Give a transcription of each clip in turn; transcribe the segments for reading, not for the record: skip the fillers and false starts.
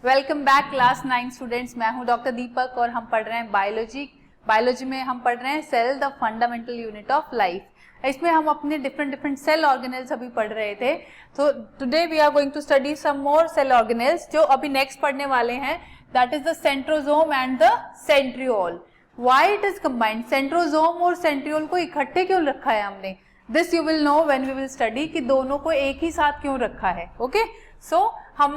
Welcome back class 9 students. मैं हूं doctor दीपक और हम पढ़ रहे हैं बायोलॉजी में हम पढ़ रहे हैं cell the fundamental unit of life. इसमें हम अपने डिफरेंट सेल ऑर्गेनेल्स अभी पढ़ रहे थे। तो today we are going to study some more cell organelles जो अभी नेक्स्ट पढ़ने वाले हैं, that is the centrosome and the centriole. Why it is combined? Centrosome और सेंट्रियोल को इकट्ठे क्यों रखा है हमने? This you will know when we will study कि दोनों को एक ही साथ क्यों रखा है। ओके सो हम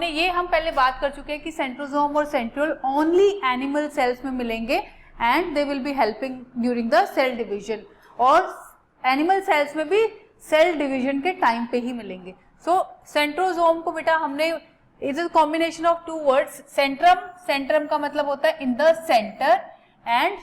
पहले बात कर चुके हैं कि सेंट्रोसोम और सेंट्रियोल ओनली एनिमल सेल्स में मिलेंगे and they will be helping during the cell division, और एनिमल सेल्स में भी सेल डिवीजन के टाइम पे ही मिलेंगे। सो सेंट्रोसोम को बेटा हमने, it is combination of two words, centrum का मतलब होता है in the centre and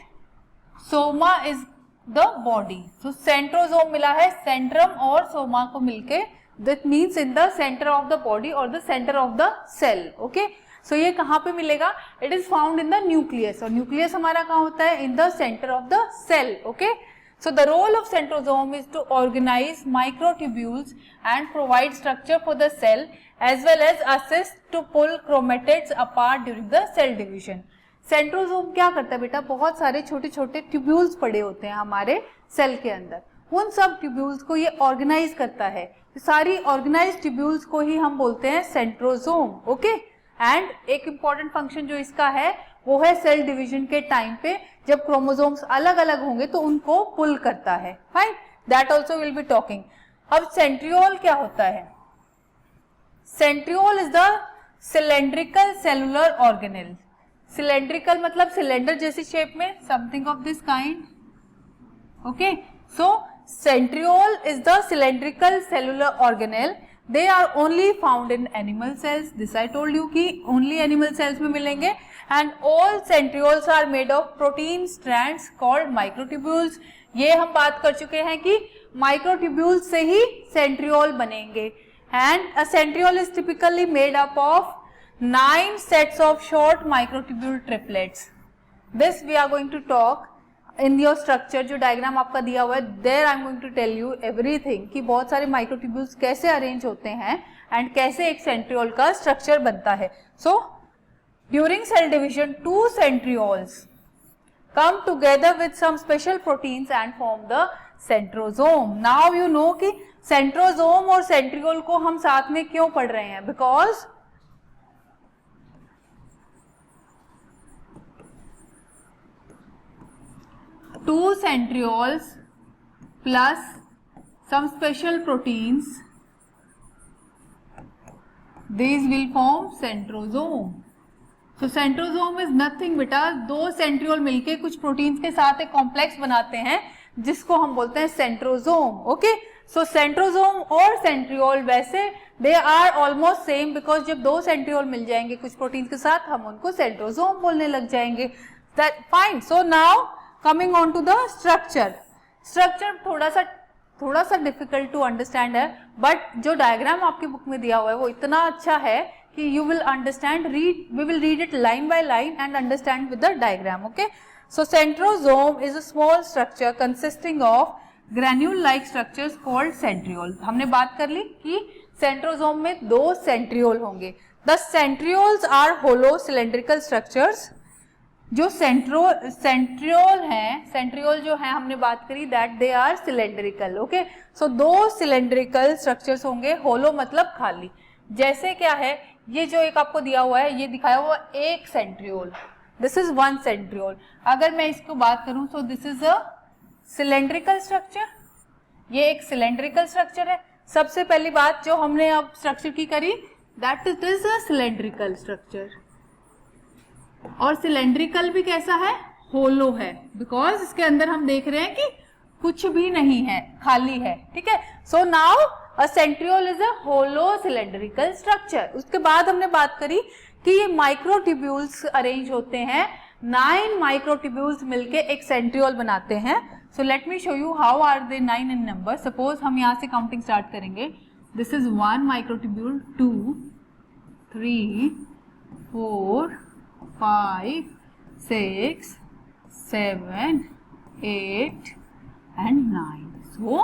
soma is the body. So centrosome मिला है सेंट्रम और सोमा को मिलके, that means in the center of the body or the center of the cell. Okay, so ये कहाँ पे मिलेगा? It is found in the nucleus, और nucleus हमारा कहाँ होता है? In the center of the cell. Okay, so the role of centrosome is to organize microtubules and provide structure for the cell as well as assist to pull chromatids apart during the cell division. Centrosome क्या करता है बेटा? बहुत सारे छोटे छोटे tubules पड़े होते हैं हमारे सेल के अंदर, उन सब ट्यूब्यूल्स को ये ऑर्गेनाइज करता है। सारी ऑर्गेनाइज ट्यूब्यूल्स को ही हम बोलते हैं सेंट्रोसोम। ओके, एंड एक इंपॉर्टेंट फंक्शन जो इसका है वो है सेल डिवीजन के टाइम पे जब क्रोमोसोम्स अलग अलग होंगे तो उनको पुल करता है। Fine, that also will be talking. अब सेंट्रियोल क्या होता है? Centriole is the cylindrical cellular organelle. Cylindrical मतलब सिलेंडर जैसी शेप में, something of this kind. Okay, so centriole is the cylindrical cellular organelle. They are only found in animal cells. This I told you कि only animal cells में मिलेंगे, and all centrioles are made of protein strands called microtubules. ये हम बात कर चुके हैं कि microtubules से ही centriole बनेंगे, and a centriole is typically made up of 9 sets of short microtubule triplets. This we are going to talk in your structure. जो डायग्राम आपका दिया हुआ है, there I am going to tell you everything कि बहुत सारे microtubules कैसे arrange होते हैं एंड कैसे एक सेंट्रियोल का स्ट्रक्चर बनता है। So during cell division two centrioles come together with some special proteins and form the centrosome. Now you know कि सेंट्रोसोम और सेंट्रियोल को हम साथ में क्यों पढ़ रहे हैं? Because two centrioles plus some special proteins, these will form centrosome. So centrosome is nothing बेटा, दो सेंट्रियोल मिलके कुछ प्रोटीन्स के साथ एक कॉम्प्लेक्स बनाते हैं जिसको हम बोलते हैं सेंट्रोसोम। ओके, सो सेंट्रोसोम और सेंट्रियोल वैसे they are almost same, because जब दो सेंट्रियोल मिल जाएंगे कुछ प्रोटीन्स के साथ हम उनको सेंट्रोसोम बोलने लग जाएंगे। That fine. So now coming on to the structure. Structure थोड़ा सा डिफिकल्ट टू अंडरस्टैंड है, बट जो डायग्राम आपकी बुक में दिया हुआ है वो इतना अच्छा है कि you will understand, we will read it line by line and understand with the diagram. Okay, so centrosome is a small structure consisting of granule like structures called centriole. हमने बात कर ली कि सेंट्रोसोम में दो सेंट्रियोल होंगे। The centrioles are hollow cylindrical structures. जो centriole जो है हमने बात करी that they are cylindrical. Okay, so दो सिलेंड्रिकल स्ट्रक्चर्स होंगे, होलो मतलब खाली। जैसे क्या है, ये जो एक आपको दिया हुआ है, ये दिखाया हुआ एक centriole, this is one centriole. अगर मैं इसको बात करूं तो this is a cylindrical structure, ये एक सिलेंड्रिकल स्ट्रक्चर है। सबसे पहली बात जो हमने अब स्ट्रक्चर की करी, that it is a cylindrical structure. और सिलेंड्रिकल भी कैसा है? होलो है, बिकॉज इसके अंदर हम देख रहे हैं कि कुछ भी नहीं है, खाली है। ठीक है, so now a centriole is a hollow cylindrical structure. उसके बाद हमने बात करी कि ये माइक्रोट्यूब्यूल्स अरेंज होते हैं, 9 माइक्रोट्यूब्यूल्स मिलके एक सेंट्रियोल बनाते हैं। So let me show you how are they 9 in number. Suppose हम यहाँ से काउंटिंग स्टार्ट करेंगे। This is 1 microtubule, 2, 3, 4, 5, 6, 7, 8 and 9. So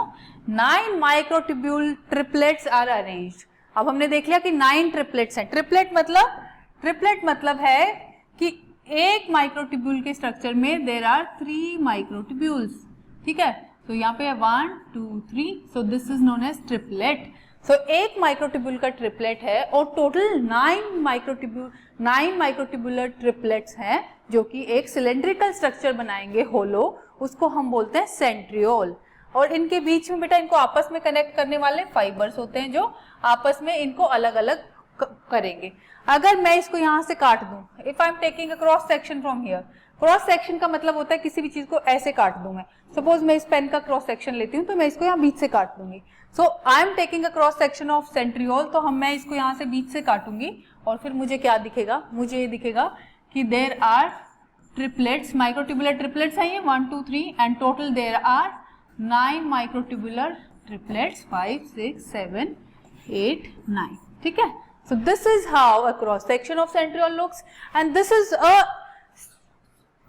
9 microtubule triplets are arranged. अब हमने देख लिया कि 9 ट्रिपलेट्स हैं। ट्रिपलेट मतलब ट्रिपलेट मतलब है कि एक माइक्रोट्यूब्यूल के स्ट्रक्चर में देयर आर 3 माइक्रोट्यूब्यूल्स, ठीक है। तो यहाँ पे 1 2 3, so this is known as triplet. So एक माइक्रोट्यूब्यूल का ट्रिपलेट है और टोटल 9 माइक्रोट्यूबुलर ट्रिपलेट्स हैं जो कि एक सिलेंड्रिकल स्ट्रक्चर बनाएंगे होलो, उसको हम बोलते हैं सेंट्रियोल। और इनके बीच में बेटा इनको आपस में कनेक्ट करने वाले फाइबर्स होते हैं जो आपस में इनको अलग अलग करेंगे। अगर मैं इसको यहाँ से काट दूं, if I am taking a cross section from here, cross section का मतलब होता है किसी भी चीज को ऐसे काट दूं मैं। सपोज मैं इस पेन का क्रॉस सेक्शन लेती हूँ तो मैं इसको यहाँ बीच से काट दूंगी। So I am taking a cross section of centriole, तो मैं इसको यहाँ से बीच से काटूंगी और फिर मुझे क्या दिखेगा, मुझे ये दिखेगा कि there are triplets, microtubular triplets हैं ये 1 2 3 and total there are 9 microtubular triplets, 5 6 7 8 9, ठीक है। So this is how a cross section of centriole looks, and this is a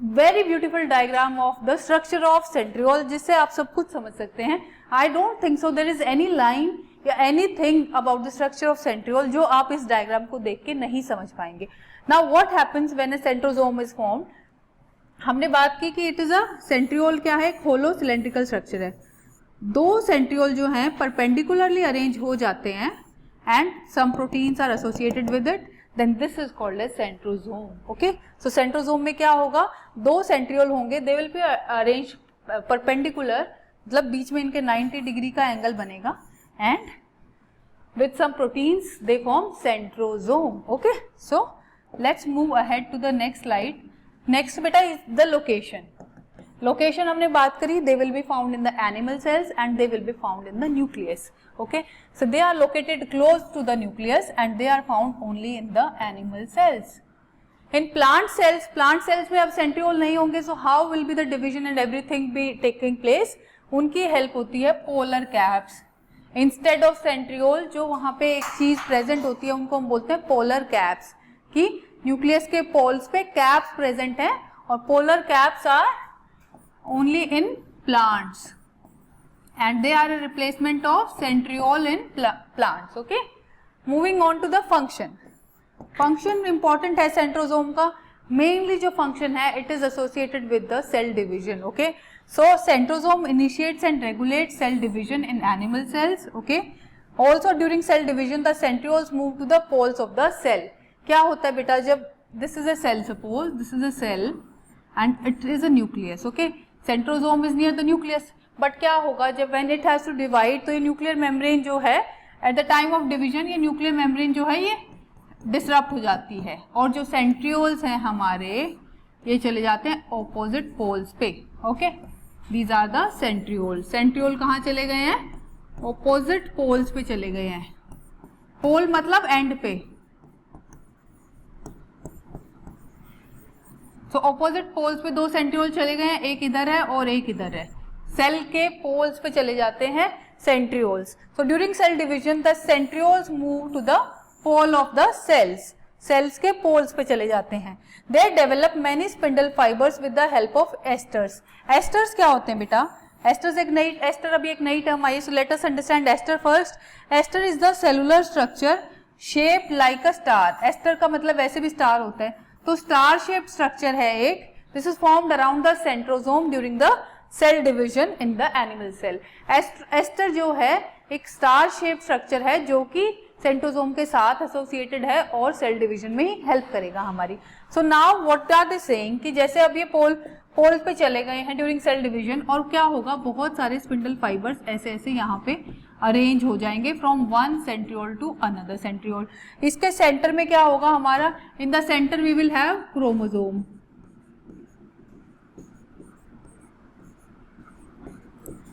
very beautiful diagram of the structure of centriole, जिससे आप सब कुछ समझ सकते हैं। I don't think so there is any line या anything about the structure of centriole जो आप इस diagram को देख के नहीं समझ पाएंगे। Now what happens when a centrosome is formed? हमने बात की कि it is a centriole क्या है, एक hollow cylindrical structure है। दो centriole जो हैं perpendicularly arrange हो जाते हैं and some proteins are associated with it, then this is called as centrosome. Okay, so centrosome में क्या होगा, दो centriole होंगे, they will be arranged perpendicular, मतलब बीच में इनके 90 डिग्री का एंगल बनेगा and with some proteins they form centrosome. Okay, so let's move ahead to the next slide. Next बेटा is the location. Location हमने बात करी, they will be found in the animal cells and they will be found in the nucleus. Okay, so they are located close to the nucleus and they are found only in the animal cells. In plant cells में अब centriole नहीं होंगे, so how will be the division and everything be taking place? उनकी help होती है polar caps. Instead of centriole जो वहाँ पे एक चीज present होती है उनको हम बोलते हैं polar caps, कि nucleus के poles पे caps present हैं और polar caps are only in plants and they are a replacement of centriole in plants. Okay, moving on to the function. Function important है centrosome का, mainly जो function है it is associated with the cell division. Okay, so centrosome initiates and regulates cell division in animal cells. Okay, also during cell division the centrioles move to the poles of the cell. क्या होता है बेटा, जब this is a cell, suppose this is a cell and it is a nucleus. Okay, centrosome is near the nucleus, but क्या होगा जब when it has to divide, तो ये न्यूक्लियर मेम्ब्रेन जो है at the time of division ये nuclear membrane जो है ये डिसरप्ट हो जाती है और जो सेंट्रियोल्स हैं हमारे ये चले जाते हैं ऑपोजिट पोल्स पे. Okay, these are the centriole. Centriole कहाँ चले गए हैं, ऑपोजिट पोल्स पे चले गए हैं. पोल मतलब एंड पे. तो ऑपोजिट पोल्स पे दो सेंट्रियोल चले गए हैं, एक इधर है और एक इधर है. सेल के पोल्स पे चले जाते हैं centrioles. So during cell division the centrioles move to the pole of the cells. Cells के पोल्स पे चले जाते हैं. They develop many spindle fibres with the help of asters. Asters क्या होते हैं बेटा, एस्टर्स एक नई, एस्टर अभी एक नई टर्म आई, so let us understand aster first. Aster is the cellular structure shape like a star. Aster का मतलब वैसे भी स्टार होता है, तो स्टार शेप स्ट्रक्चर है एक. This is formed around the centrosome during the cell division in the animal cell. Aster जो है एक स्टार शेप स्ट्रक्चर है जो कि सेंट्रोसोम के साथ एसोसिएटेड है और सेल डिवीजन में ही हेल्प करेगा हमारी. So now what are they saying कि जैसे अब ये पोल पे चले गए हैं ड्यूरिंग सेल डिवीजन, और क्या होगा, बहुत सारे स्पिंडल फाइबर्स ऐसे ऐसे यहाँ पे अरेंज हो जाएंगे from one centriole to another centriole. इसके सेंटर में क्या होगा हमारा, in the centre we will have chromosome.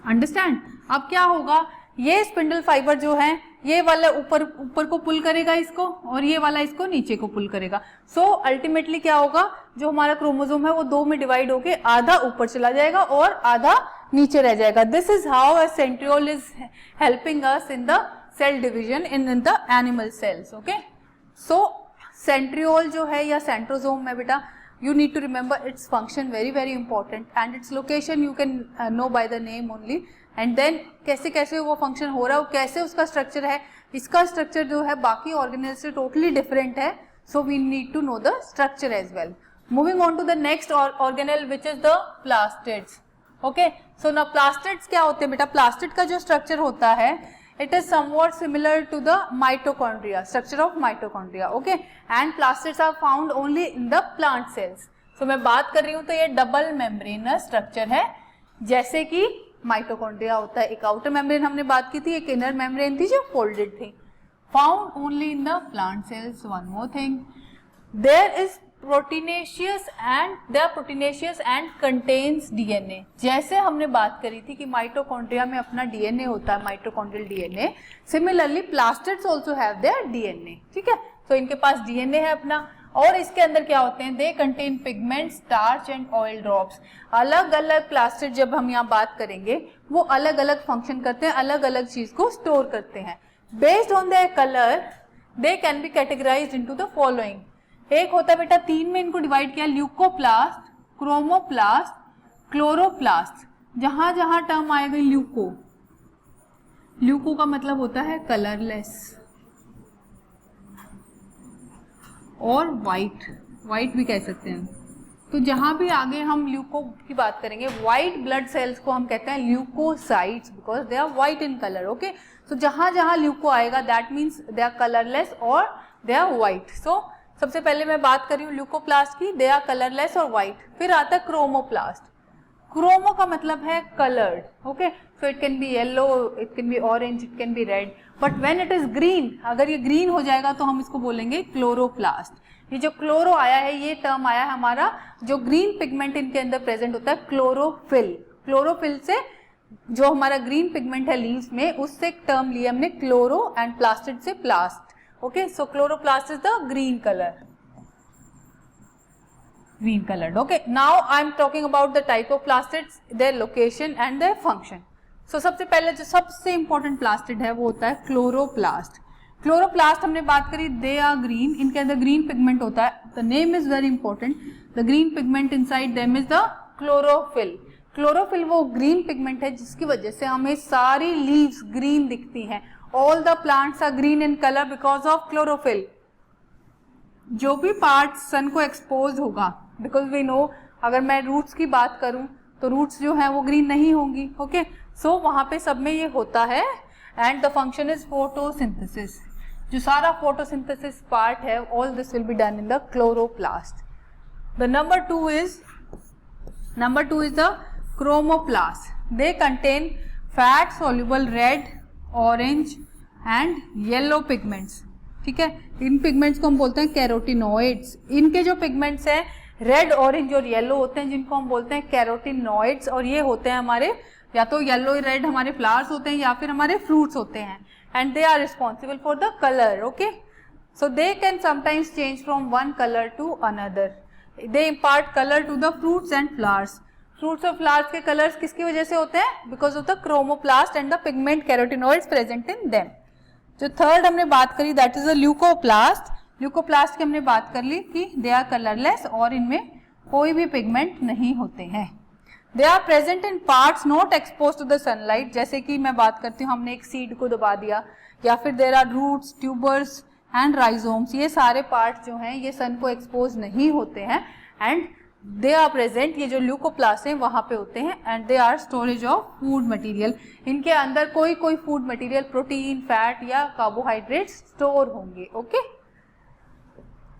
Understand. अब क्या होगा, ये स्पिंडल फाइबर जो है ये वाला ऊपर को पुल करेगा इसको और ये वाला इसको नीचे को पुल करेगा. सो अल्टीमेटली क्या होगा, जो हमारा क्रोमोसोम है वो दो में डिवाइड होके आधा ऊपर चला जाएगा और आधा नीचे रह जाएगा. This is how a centriole is helping us in the cell division in the animal cells. Okay, so centriole जो है या सेंट्रोसोम है बेटा, you need to remember its function, very very important, and its location you can know by the name only. and then कैसे कैसे वो function हो रहा है, कैसे उसका स्ट्रक्चर है. इसका स्ट्रक्चर जो है बाकी ऑर्गेनेल से टोटली डिफरेंट है. So we need to know the structure as well. Moving on to the next organelle, which is the plastids. Okay, so now plastids क्या होते हैं बेटा? प्लास्टिड का जो स्ट्रक्चर होता है, it is somewhat similar to the mitochondria, structure of mitochondria. Okay, and plastids are found only in the plant cells. So मैं बात कर रही हूँ तो ये डबल मेम्ब्रेनस स्ट्रक्चर है, जैसे कि माइटोकॉन्ड्रिया होता है. एक आउटर मेम्ब्रेन हमने बात की थी, एक इनर मेम्ब्रेन थी जो फोल्डेड थी. Found only in the plant cells. One more thing, there is proteinaceous and contains DNA. जैसे हमने बात करी थी कि माइटोकॉन्ड्रिया में अपना डीएनए होता है, mitochondrial DNA. Similarly plastids also have their DNA. ठीक है, तो इनके पास डीएनए है अपना, और इसके अंदर क्या होते हैं? They contain pigment, starch and oil drops. अलग अलग प्लास्टिड जब हम यहाँ बात करेंगे वो अलग अलग फंक्शन करते हैं, अलग अलग चीज को स्टोर करते हैं. Based on their color, they can be categorized into the following. एक होता है बेटा, तीन में इनको डिवाइड किया, ल्यूकोप्लास्ट, क्रोमोप्लास्ट, क्लोरोप्लास्ट. जहां जहां टर्म आएगा ल्यूको, ल्यूको का मतलब होता है कलरलेस, और वाइट भी कह सकते हैं. तो जहां भी आगे हम ल्यूको की बात करेंगे, व्हाइट ब्लड सेल्स को हम कहते हैं leucocytes, because they are white in colour. Okay, तो जहां जहां ल्यूको आएगा that means they are colourless और दे आर व्हाइट. सो सबसे पहले मैं बात कर रही हूँ ल्यूकोप्लास्ट की, दे आर कलरलेस और व्हाइट. फिर आता है क्रोमोप्लास्ट. क्रोमो का मतलब है coloured. Okay, so it can be yellow, it can be orange, it can be red. But when it is green, अगर ये ग्रीन हो जाएगा तो हम इसको बोलेंगे क्लोरोप्लास्ट. ये जो क्लोरो आया है, ये टर्म आया है हमारा, जो ग्रीन पिगमेंट इनके अंदर प्रेजेंट होता है, क्लोरोफिल. क्लोरोफिल से जो हमारा ग्रीन पिगमेंट है लीव्स में, उससे टर्म लिया हमने क्लोरो, एंड प्लास्टिड से plast. Okay, so chloroplast is the green colour, green colored. Okay, now I am talking about the type of plastids, their location and their function. So सबसे पहले जो सबसे important plastid है वो होता है chloroplast. Chloroplast हमने बात करी, दे आर ग्रीन, इनके अंदर ग्रीन पिगमेंट होता है. The name is very important, the green pigment inside them is the chlorophyll. Chlorophyll वो ग्रीन पिगमेंट है जिसकी वजह से हमें सारी लीव्स ग्रीन दिखती हैं. All the plants are green in colour because of chlorophyll. जो भी पार्ट सन को एक्सपोज होगा, बिकॉज वी नो, अगर मैं रूट्स की बात करूं तो रूट्स जो है वो ग्रीन नहीं होंगी. ओके, सो वहां पे सब में ये होता है. And the function is photosynthesis. जो सारा फोटोसिंथेसिस पार्ट है, all this will be done in the chloroplast. The number two is the chromoplast. They contain fat soluble red, orange and yellow pigments. ठीक है, इन पिगमेंट्स को हम बोलते हैं carotenoids. इनके जो पिगमेंट्स हैं रेड, ऑरेंज और येलो होते हैं, जिनको हम बोलते हैं कैरोटिनॉइड्स. और ये होते हैं हमारे, या तो येलो रेड हमारे फ्लावर्स होते हैं या फिर हमारे फ्रूट्स होते हैं. And they are responsible for the colour. Okay, so they can sometimes change from one colour to another. They impart colour to the fruits and flowers. Fruits और flowers के कलर्स किसकी वजह से होते हैं? Because of the chromoplast and the pigment carotenoids present in them. जो third हमने बात करी that is a leucoplast. Leucoplast की हमने बात कर ली कि दे आर कलरलेस और इनमें कोई भी पिगमेंट नहीं होते हैं. They are present in parts not expose to the sunlight. जैसे कि मैं बात करती हूँ, हमने एक सीड को दबा दिया, या फिर there are roots, tubers and rhizomes. ये सारे पार्ट जो हैं ये सन को एक्सपोज नहीं होते हैं, एंड दे आर प्रेजेंट. ये जो ल्यूकोप्लास्ट हैं वहां पे होते हैं, and they are storage of food material. इनके अंदर कोई फूड मटेरियल, प्रोटीन, फैट या कार्बोहाइड्रेट स्टोर होंगे. Okay,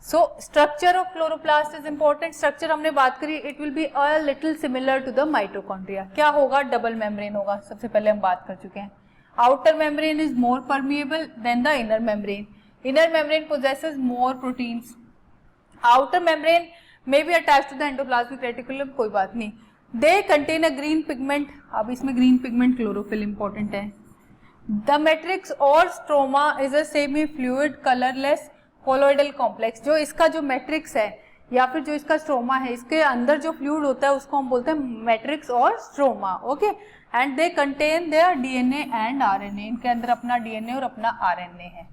so structure of chloroplast is important. Structure हमने बात करी, it will be a little similar to the mitochondria. क्या होगा? डबल मेम्ब्रेन होगा. सबसे पहले हम बात कर चुके हैं. Outer membrane is more permeable than the inner membrane. Inner membrane possesses more proteins. Outer membrane may be attached to the endoplasmic reticulum, कोई बात नहीं. They contain a green pigment. अब इसमें green pigment क्लोरोफिल इंपॉर्टेंट है. The matrix और stroma is a semi-fluid colorless colloidal complex. जो इसका जो मैट्रिक्स है या फिर जो इसका स्ट्रोमा है, इसके अंदर जो फ्लूइड होता है उसको हम बोलते हैं मैट्रिक्स और stroma. Okay, and they contain there DNA and RNA. इनके अंदर अपना डीएनए और अपना आरएनए है.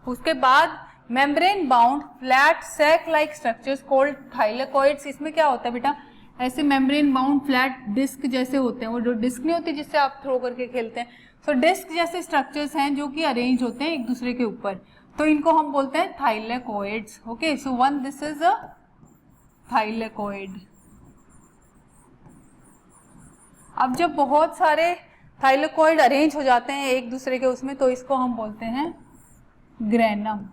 उसके बाद membrane bound flat sac like structures called thylakoids. इसमें क्या होता है बेटा? ऐसे मेम्ब्रेन बाउंड फ्लैट डिस्क जैसे होते हैं. वो जो डिस्क नहीं होती जिससे आप थ्रो करके खेलते हैं, सो डिस्क जैसे स्ट्रक्चर्स हैं जो कि अरेंज होते हैं एक दूसरे के ऊपर. तो इनको हम बोलते हैं thylakoids. Okay, so one this is a thylakoid. अब जब बहुत सारे थाइलेकोइड अरेंज हो जाते हैं एक दूसरे के उसमें, तो इसको हम बोलते हैं granum.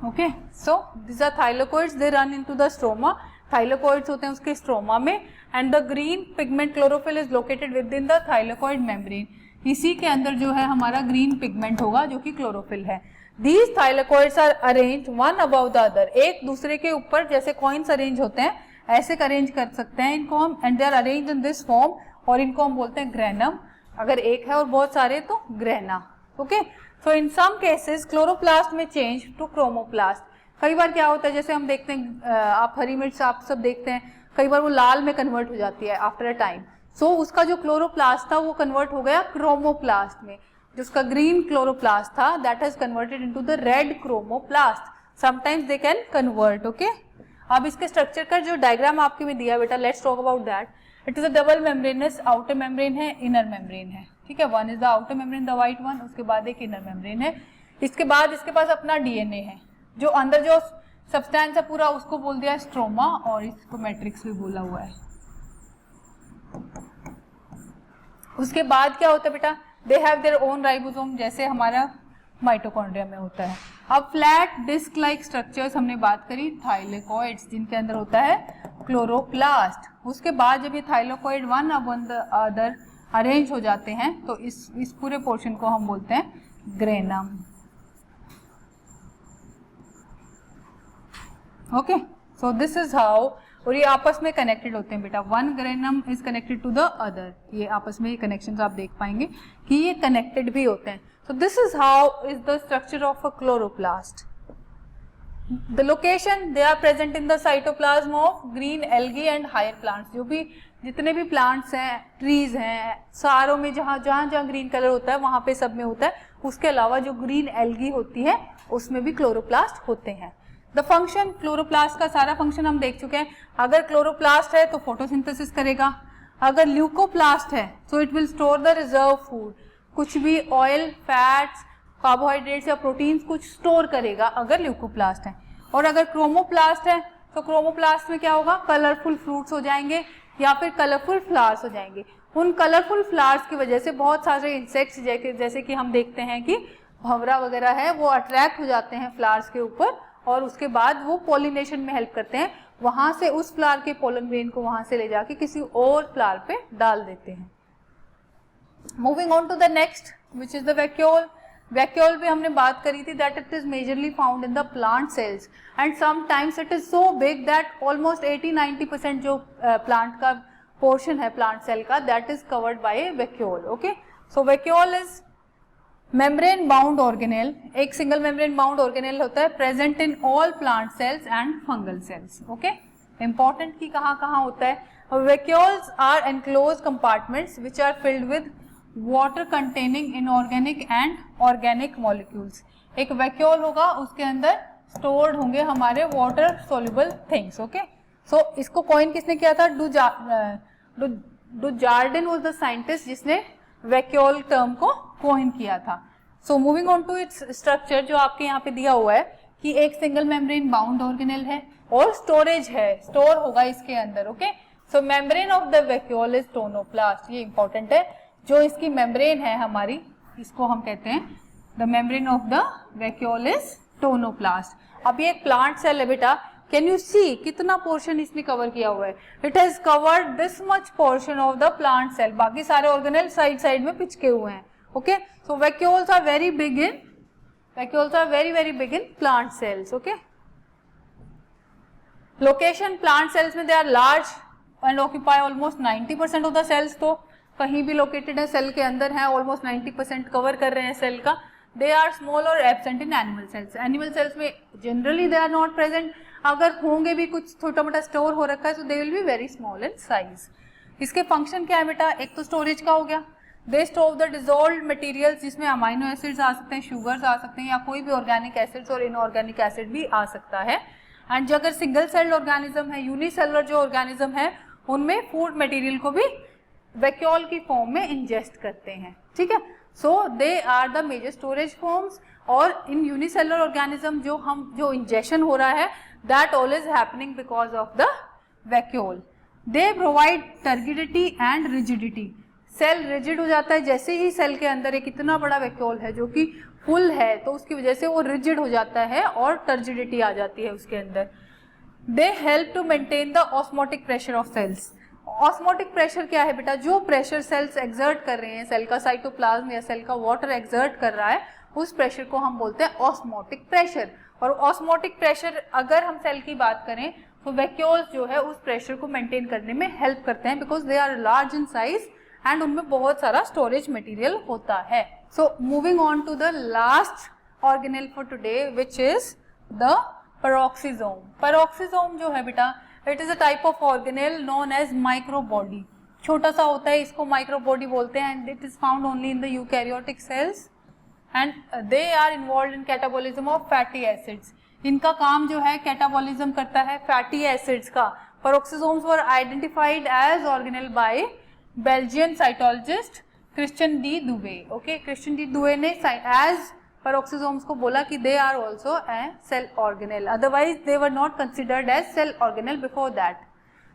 Okay, so this are thylakoids, they run into the stroma. Thylakoids होते हैं उसके स्ट्रोमा में, and the green pigment chlorophyll is located within the thylakoid membrane. इसी के अंदर जो है हमारा ग्रीन पिगमेंट होगा जो कि क्लोरोफिल है। These thylakoids are arrange one above the other, एक दूसरे के ऊपर जैसे कॉइन्स अरेंज होते हैं ऐसे अरेंज कर सकते हैं इनको हम, and they are arrange in this form, और इनको हम बोलते हैं ग्रेनम। अगर एक है और बहुत सारे तो ग्रेना। ओके, सो इन सम केसेस क्लोरोप्लास्ट में चेंज टू क्रोमोप्लास्ट। कई बार क्या होता है, जैसे हम देखते हैं आप हरी मिर्च आप सब देखते हैं, कई बार वो लाल में कन्वर्ट हो जाती है आफ्टर अ टाइम। सो उसका जो क्लोरोप्लास्ट था वो कन्वर्ट हो गया क्रोमोप्लास्ट में। जो उसका ग्रीन क्लोरोप्लास्ट था that has converted into the red chromoplast. Sometimes they can convert. Okay, अब इसके स्ट्रक्चर का जो डायग्राम आपके में दिया बेटा, let's talk about that. It is a double membranous, outer membrane है, इनर मेम्ब्रेन है। ठीक है, one is the outer membrane, the white one, उसके बाद एक इनर मेम्ब्रेन है। इसके बाद इसके पास अपना डीएनए है, जो अंदर जो सब्सटेंस है पूरा उसको बोल दिया स्ट्रोमा, और इसको मैट्रिक्स भी बोला हुआ है। उसके बाद क्या होता है बेटा, they have their own ribosome, जैसे हमारा माइटोकॉन्ड्रिया में होता है। अब फ्लैट डिस्क लाइक स्ट्रक्चर्स हमने बात करी थाइलेकोइड्स, जिनके अंदर होता है क्लोरोप्लास्ट। उसके बाद जब ये thylakoid one upon the other arrange हो जाते हैं तो इस पूरे पोर्शन को हम बोलते हैं granum. Okay, so this is how, और ये आपस में कनेक्टेड होते हैं बेटा। One granum is connected to the other, ये आपस में कनेक्शंस आप देख पाएंगे कि ये कनेक्टेड भी होते हैं। So this is how is the structure of a chloroplast. The location, they are present in the cytoplasm of green algae and higher plants. जो भी जितने भी प्लांट्स हैं, ट्रीज हैं, सारों में जहाँ जहाँ ग्रीन कलर होता है वहाँ पे सब में होता है। उसके अलावा जो ग्रीन एल्गी होती है उसमें भी क्लोरोप्लास्ट होते हैं। द फंक्शन, क्लोरोप्लास्ट का सारा फंक्शन हम देख चुके हैं। अगर क्लोरोप्लास्ट है तो फोटोसिंथेसिस करेगा, अगर ल्यूकोप्लास्ट है तो it will store the reserve food, कुछ भी ऑयल, फैट्स, कार्बोहाइड्रेट्स या प्रोटीन्स कुछ स्टोर करेगा अगर ल्यूकोप्लास्ट है। और अगर क्रोमोप्लास्ट है तो क्रोमोप्लास्ट में क्या होगा, कलरफुल फ्रूट्स हो जाएंगे या फिर कलरफुल फ्लावर्स हो जाएंगे। उन कलरफुल फ्लावर्स की वजह से बहुत सारे इंसेक्ट्स जैसे कि हम देखते हैं कि भंवरा वगैरह है वो अट्रैक्ट हो जाते हैं फ्लावर्स के ऊपर, और उसके बाद वो पॉलिनेशन में हेल्प करते हैं। वहां से उस फ्लावर के पोलन ग्रेन को वहां से ले जाके किसी और फ्लावर पे डाल देते हैं। Moving on to the next which is the vacuole. Vacuole भी हमने बात करी थी that it is majorly found in the plant cells, and sometimes it is so big that almost 80-90% जो प्लांट का पोर्शन है प्लांट सेल का that is covered by a vacuole. Okay, so vacuole is membrane bound organelle, एक single membrane bound organelle होता है, present in all plant cells and fungal cells. Okay, important की कहाँ होता है। Vacuoles are enclose compartments which are filled with water containing inorganic and organic molecules. एक vacuole होगा, उसके अंदर स्टोर्ड होंगे हमारे water soluble things. Okay, so इसको कॉइन किसने किया था, डुजार्डिन वाज द साइंटिस्ट जिसने वैक्यूल टर्म को कॉइन किया था। So moving on to its structure, जो आपके यहाँ पे दिया हुआ है कि एक सिंगल मेम्ब्रेन बाउंड ऑर्गेनेल है और स्टोरेज है, स्टोर होगा इसके अंदर। Okay, so membrane of the vacuole is tonoplast, ये इंपॉर्टेंट है। जो इसकी मेम्ब्रेन है हमारी, इसको हम कहते हैं the membrane of the vacuole is tonoplast. अब ये एक प्लांट सेल है बेटा, कैन यू सी कितना पोर्शन इसने कवर किया हुआ है, it has covered this much portion of the plant cell, बाकी सारे ऑर्गेनेल साइड साइड में पिचके हुए हैं। Okay, so vacuoles are very big in plant cells. Okay, location, plant cells में they are large and occupy almost 90% of the cells, तो कहीं भी लोकेटेड है, सेल के अंदर है, ऑलमोस्ट 90% कवर कर रहे हैं सेल का। दे आर स्मॉल और absent in animal cells, animal cells में generally they are not present, अगर होंगे भी कुछ छोटा मोटा स्टोर हो रखा है तो दे will be very small in size. इसके फंक्शन क्या है बेटा, एक तो स्टोरेज का हो गया, they store the dissolved materials जिसमें अमाइनो एसिड्स आ सकते हैं, शुगर्स आ सकते हैं, या कोई भी ऑर्गेनिक एसिड्स और इनऑर्गेनिक एसिड भी आ सकता है। एंड जो अगर सिंगल सेल्ड ऑर्गेनिज्म है, यूनिसेलुलर जो ऑर्गेनिज्म है, उनमें फूड मटेरियल को भी वैक्यूल की फॉर्म में इंजेस्ट करते हैं। ठीक है, so they are the major storage forms. और इन यूनिसेलुलर ऑर्गेनिज्म जो इंजेक्शन हो रहा है, that all is happening because of the vacuole. They provide turgidity and rigidity. Cell rigid हो जाता है जैसे ही सेल के अंदर एक इतना बड़ा वैक्यूल है जो कि फुल है, तो उसकी वजह से वो रिजिड हो जाता है और टर्जिडिटी आ जाती है उसके अंदर. They help to maintain the osmotic pressure of cells. Osmotic pressure क्या है बेटा? जो प्रेशर सेल्स एक्सर्ट कर रहे हैं, सेल का साइटोप्लाज्म या सेल का वाटर एक्सर्ट कर रहा है, उस प्रेशर को हम बोलते हैं ऑस्मोटिक प्रेशर. और ऑस्मोटिक प्रेशर अगर हम सेल की बात करें तो वैक्यूल्स जो है उस प्रेशर को मेंटेन करने में हेल्प करते हैं, because they are large in size and उनमें बहुत सारा स्टोरेज मटेरियल होता है. So moving on to the last organelle for today, which is the peroxisome. Peroxisome जो है बेटा, it is a type of organelle known as microbody. छोटा सा होता है, इसको माइक्रोबॉडी बोलते हैं, and it is found only in the eukaryotic cells and they are involve in catabolism of fatty acids. इनका काम जो है कैटाबॉलिज्म करता है फैटी एसिड्स का. Peroxisomes were identified as organelle by Belgian cytologist Christian de Duve. Okay, Christian de Duve ने as peroxisomes को बोला कि they are also a cell organelle, otherwise they were not considered as cell organelle before that.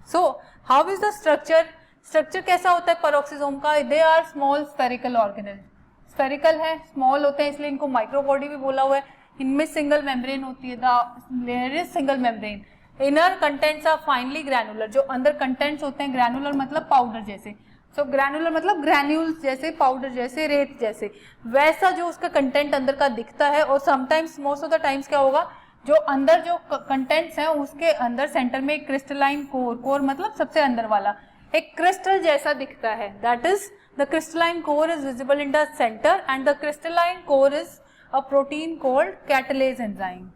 So how is the structure? Structure कैसा होता है peroxisome का? They are small spherical organelle. Spherical है, small होते हैं, इसलिए इनको माइक्रोबॉडी भी बोला हुआ है. इनमें सिंगल मेम्ब्रेन होती है, the layer is single membrane. Inner contents are finely granular. जो अंदर कंटेंट्स होते हैं, ग्रैनुलर मतलब पाउडर जैसे, सो ग्रैनुलर मतलब ग्रैन्यूल्स जैसे, पाउडर जैसे, रेत जैसे, वैसा जो उसका कंटेंट अंदर का दिखता है. और sometimes, most of the times क्या होगा, जो अंदर जो कंटेंट्स हैं उसके अंदर सेंटर में एक क्रिस्टलाइन कोर, कोर मतलब सबसे अंदर वाला, एक क्रिस्टल जैसा दिखता है. That is the crystalline core is visible in the centre and the crystalline core is a protein called catalase enzyme.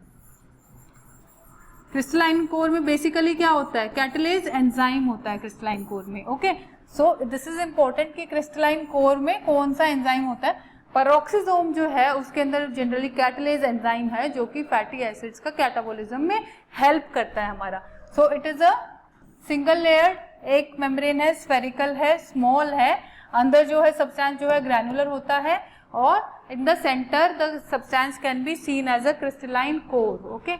Crystalline core में बेसिकली क्या होता है? कैटलेज एंजाइम होता है क्रिस्टलाइन कोर में. Okay, so this is important कि crystalline core में कौन सा एंजाइम होता है. पेरोक्सिसोम जो है उसके अंदर जनरली कैटलेज एंजाइम है जो कि फैटी एसिड्स का कैटाबॉलिज्म में हेल्प करता है हमारा. So it is a single layer, एक मेम्ब्रेन है, स्फेरिकल है, स्मॉल है, अंदर जो है सब्सटेंस जो है ग्रैनुलर होता है, और in the centre the substance can be seen as a crystalline core. Okay,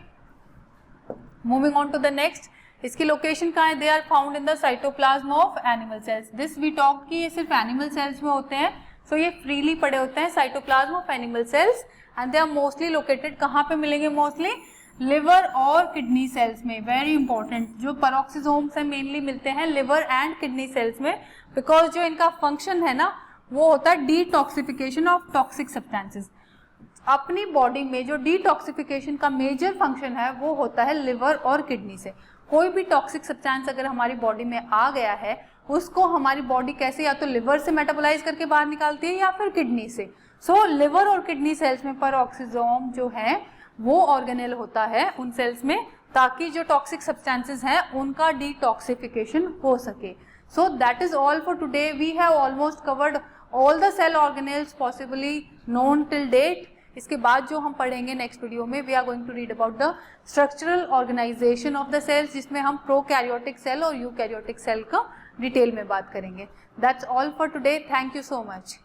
moving on to the next. इसकी लोकेशन कहाँ है? They are found in the cytoplasm of animal cells. This we talk कि ये सिर्फ animal cells में होते हैं, सो ये फ्रीली पड़े होते हैं cytoplasm of animal cells and they are mostly located. कहाँ पे मिलेंगे? मोस्टली लिवर और किडनी सेल्स में. वेरी इंपॉर्टेंट, जो पेरोक्सिसोम से मेनली मिलते हैं लिवर एंड किडनी सेल्स में, बिकॉज जो इनका फंक्शन है ना वो होता है डिटॉक्सिफिकेशन ऑफ टॉक्सिक सब्सटेंसेस. अपनी बॉडी में जो डिटॉक्सिफिकेशन का मेजर फंक्शन है वो होता है लिवर और किडनी से. कोई भी टॉक्सिक सब्सटेंस अगर हमारी बॉडी में आ गया है उसको हमारी बॉडी कैसे, या तो लिवर से मेटाबोलाइज करके बाहर निकालती है या फिर किडनी से. सो लिवर और किडनी सेल्स में पेरोक्सिसोम जो है वो ऑर्गेनेल होता है उन सेल्स में, ताकि जो टॉक्सिक सब्सटेंसेस हैं उनका डिटॉक्सिफिकेशन हो सके. So that is all for today. We have almost covered all the cell organelles possibly known till date. इसके बाद जो हम पढ़ेंगे नेक्स्ट वीडियो में, we are going to read about the structural organisation of the cells, जिसमें हम prokaryotic cell और eukaryotic cell का डिटेल में बात करेंगे. That's all for today. Thank you so much.